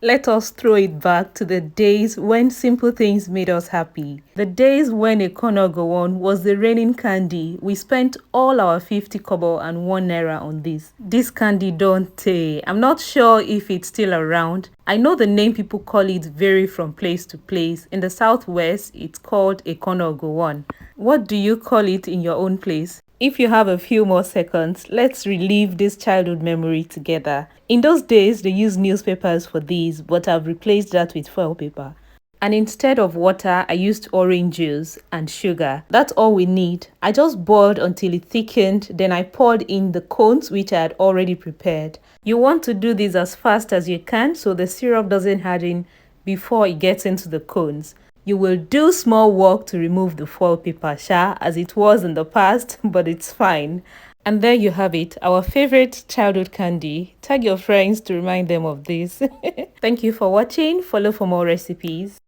Let us throw it back to the days when simple things made us happy. The days when Ekana Gowon was the reigning candy. We spent all our 50 kobo and 1 naira on this. This candy don't take. I'm not sure if it's still around. I know the name people call it vary from place to place. In the southwest, it's called Ekana Gowon. What do you call it in your own place? If you have a few more seconds, let's relive this childhood memory together. In those days, they used newspapers for these, but I've replaced that with foil paper. And instead of water, I used orange juice and sugar. That's all we need. I just boiled until it thickened, then I poured in the cones which I had already prepared. You want to do this as fast as you can so the syrup doesn't harden before it gets into the cones. You will do small work to remove the foil paper, as it was in the past, but it's fine. And there you have it, our favorite childhood candy. Tag your friends to remind them of this. Thank you for watching. Follow for more recipes.